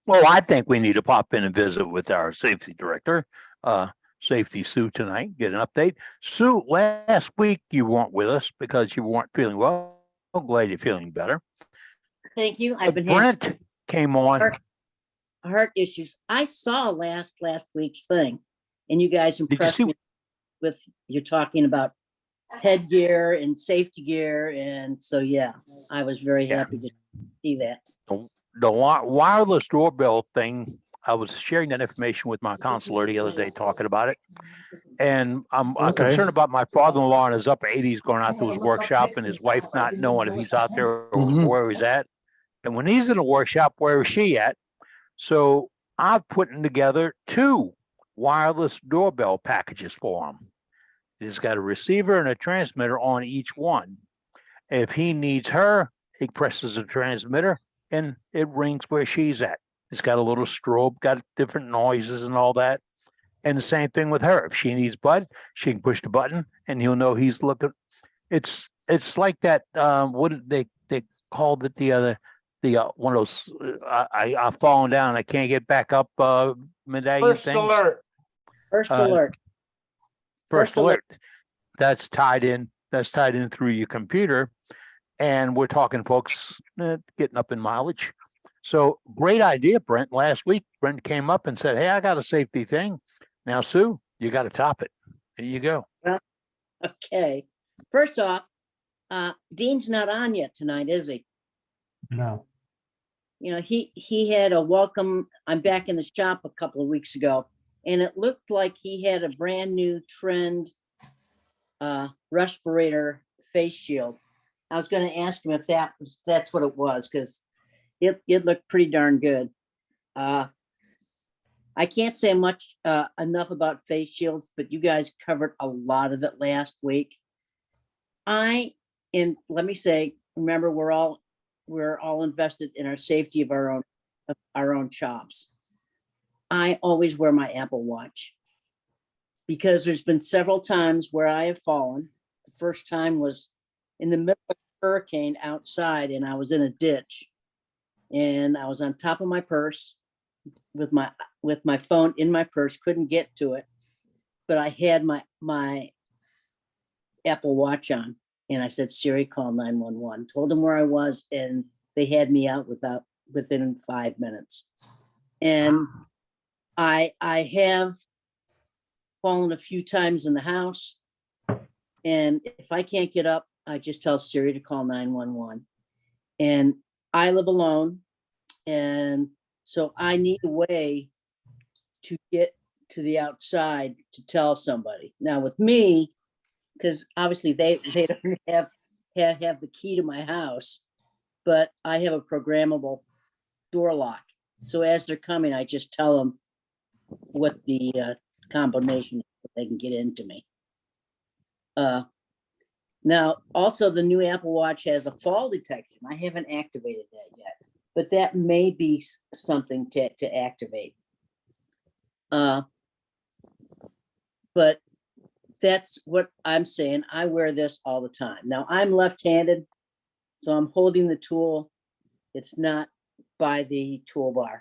Well, I think we need to pop in and visit with our safety director, uh, Safety Sue tonight, get an update. Sue, last week you weren't with us because you weren't feeling well. Glad you're feeling better. But Thank you. I've been having Brent came on. heart, heart issues. I saw last week's thing, and you guys Did you see? impressed me with you're talking about headgear and safety gear, and so yeah, I was very Yeah, happy to see that. the wireless doorbell thing. I was sharing that information with my counselor the other day, talking about it. And I'm Okay. concerned about my father-in-law in his upper 80s going out to his workshop and his wife not knowing if he's out there or where he's Mm-hmm. at. And when he's in the workshop, where is she at? So I'm putting together two wireless doorbell packages for him. It's got a receiver and a transmitter on each one. If he needs her, he presses the transmitter and it rings where she's at. It's got a little strobe, got different noises and all that. And the same thing with her. If she needs Bud, she can push the button and he'll know he's looking. It's like that. What did they called it the one of those I've fallen down. I can't get back up medallion First thing. alert. First Uh, alert. First First alert. alert. That's tied in. That's tied in through your computer. And we're talking, folks, getting up in mileage. So great idea, Brent. Last week, Brent came up and said, "Hey, I got a safety thing." Now, Sue, you got to top it. There you go. Well, okay. First off, Dean's not on yet tonight, is he? No. You know, he had a welcome. I'm back in the shop a couple of weeks ago, and it looked like he had a brand new trend respirator face shield. I was going to ask him if that's what it was, because it looked pretty darn good. Uh, I can't say much enough about face shields, but you guys covered a lot of it last week. And let me say, remember, we're all invested in our safety of our own shops. I always wear my Apple Watch because there's been several times where I have fallen. The first time was in the middle of a hurricane outside, and I was in a ditch, and I was on top of my purse with my phone in my purse, couldn't get to it, but I had my Apple Watch on, and I said, Siri, call 911. Told them where I was, and they had me out within 5 minutes. And I have fallen a few times in the house, and if I can't get up, I just tell Siri to call 911. And I live alone, and so I need a way to get to the outside to tell somebody. Now with me, because obviously they don't have the key to my house, but I have a programmable door lock. So as they're coming, I just tell them what the combination is so they can get into me. Now, also the new Apple Watch has a fall detection. I haven't activated that yet, but that may be something to activate. But that's what I'm saying. I wear this all the time. Now I'm left-handed, so I'm holding the tool. It's not by the toolbar.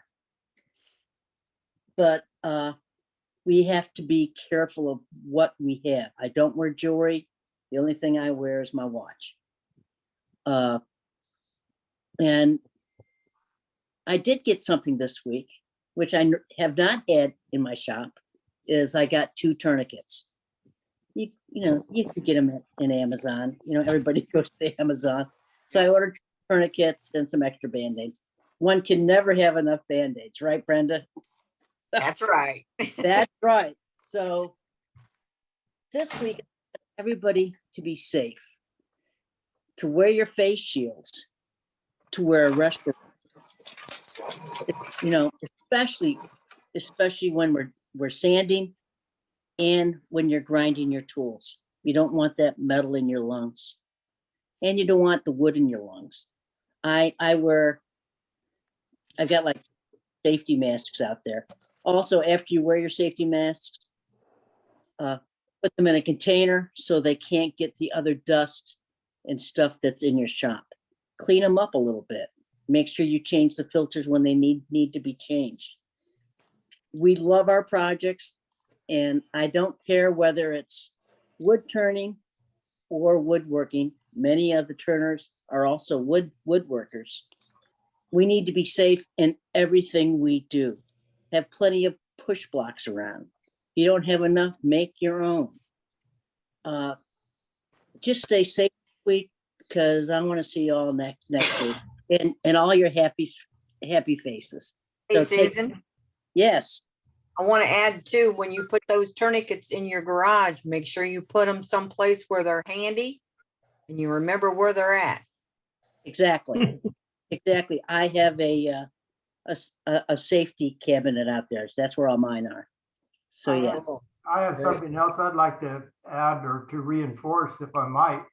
But we have to be careful of what we have. I don't wear jewelry. The only thing I wear is my watch. And I did get something this week, which I have not had in my shop, is I got 2 tourniquets. You know, you can get them in Amazon. You know, everybody goes to Amazon. So I ordered tourniquets and some extra Band-Aids. One can never have enough Band-Aids, right, Brenda? That's right. That's right. So this week, everybody to be safe, to wear your face shields, to wear a respirator. You know, especially when we're sanding and when you're grinding your tools. You don't want that metal in your lungs, and you don't want the wood in your lungs. I've got like safety masks out there. Also, after you wear your safety masks, put them in a container so they can't get the other dust and stuff that's in your shop. Clean them up a little bit. Make sure you change the filters when they need to be changed. We love our projects, and I don't care whether it's wood turning or woodworking. Many of the turners are also woodworkers. We need to be safe in everything we do. Have plenty of push blocks around. If you don't have enough, make your own. Just stay safe this week, because I want to see you all next week, and all your happy faces. Hey, So Susan, yes, I want to add too, when you put those tourniquets in your garage, make sure you put them someplace where they're handy and you remember where they're at. exactly. Exactly. I have a safety cabinet out there. That's where all mine are. So yeah. I have something else I'd like to add or to reinforce, if I might.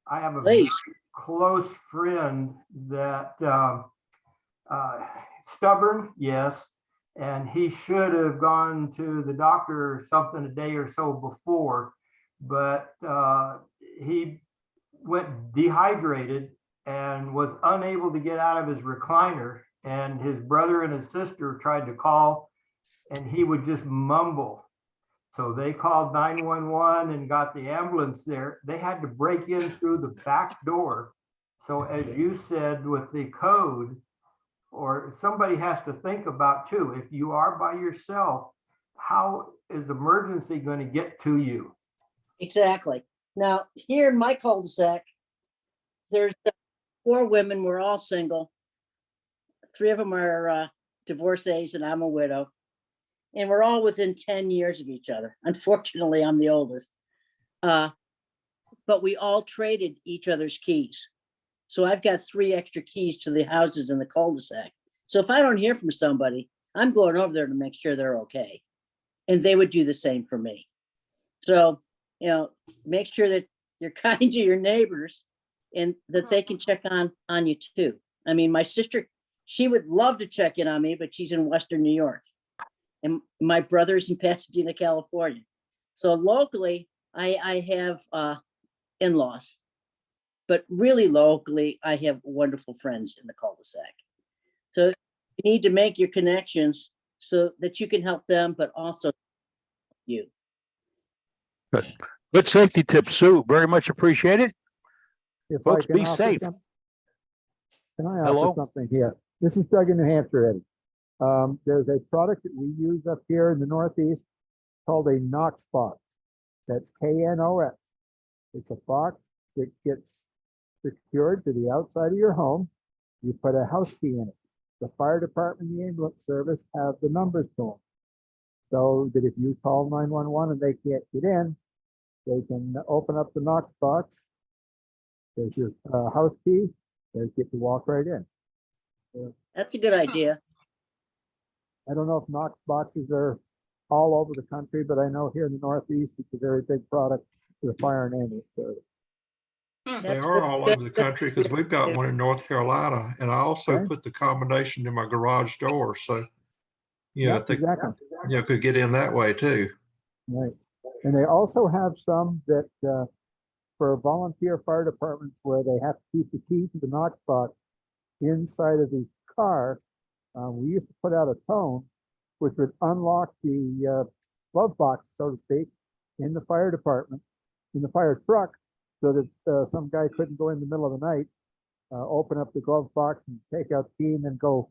I have a very Please. close friend that stubborn, yes, and he should have gone to the doctor or something a day or so before, but he went dehydrated and was unable to get out of his recliner, and his brother and his sister tried to call, and he would just mumble. So they called 911 and got the ambulance there. They had to break in through the back door. So as you said, with the code, or somebody has to think about too, if you are by yourself, how is emergency going to get to you? Exactly. Now, here in my cul-de-sac, there's 4 women. We're all single. 3 of them are divorcees, and I'm a widow. And we're all within 10 years of each other. Unfortunately, I'm the oldest. But we all traded each other's keys. So I've got 3 extra keys to the houses in the cul-de-sac. So if I don't hear from somebody, I'm going over there to make sure they're okay. And they would do the same for me. So, make sure that you're kind to your neighbors and that they can check on you too. I mean, my sister, she would love to check in on me, but she's in Western New York. And my brother's in Pasadena, California. So locally, I have in-laws. But really locally, I have wonderful friends in the cul-de-sac. So you need to make your connections so that you can help them, but also you. Good safety tips, Sue. Very much appreciated. If Folks, I can be offer safe. Can I Hello? offer something here? This is Doug in New Hampshire, Eddie. There's a product that we use up here in the Northeast called a Knox box. That's KNOX. It's a box that gets secured to the outside of your home. You put a house key in it. The fire department and the ambulance service have the numbers to them. So that if you call 911 and they can't get in, they can open up the Knox box. There's your house key. They get to walk right in. That's a good idea. I don't know if Knox boxes are all over the country, but I know here in the Northeast, it's a very big product for the fire and ambulance service. They That's are good. all over the country because we've got one in North Carolina, and I also Okay. put the combination in my garage door. So, yeah, if they exactly. could get in that way too. Right. And they also have some that for volunteer fire departments where they have to keep the key to the Knox box inside of the car. We used to put out a tone which would unlock the glove box, so to speak, in the fire department, in the fire truck, so that some guy couldn't go in the middle of the night, open up the glove box and take out the key and then go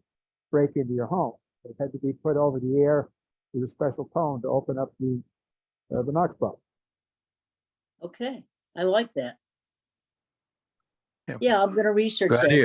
break into your home. It had to be put over the air with a special tone to open up the Knox box. Okay, I like that. Yeah. Yeah, I'm going to research Good that idea. here.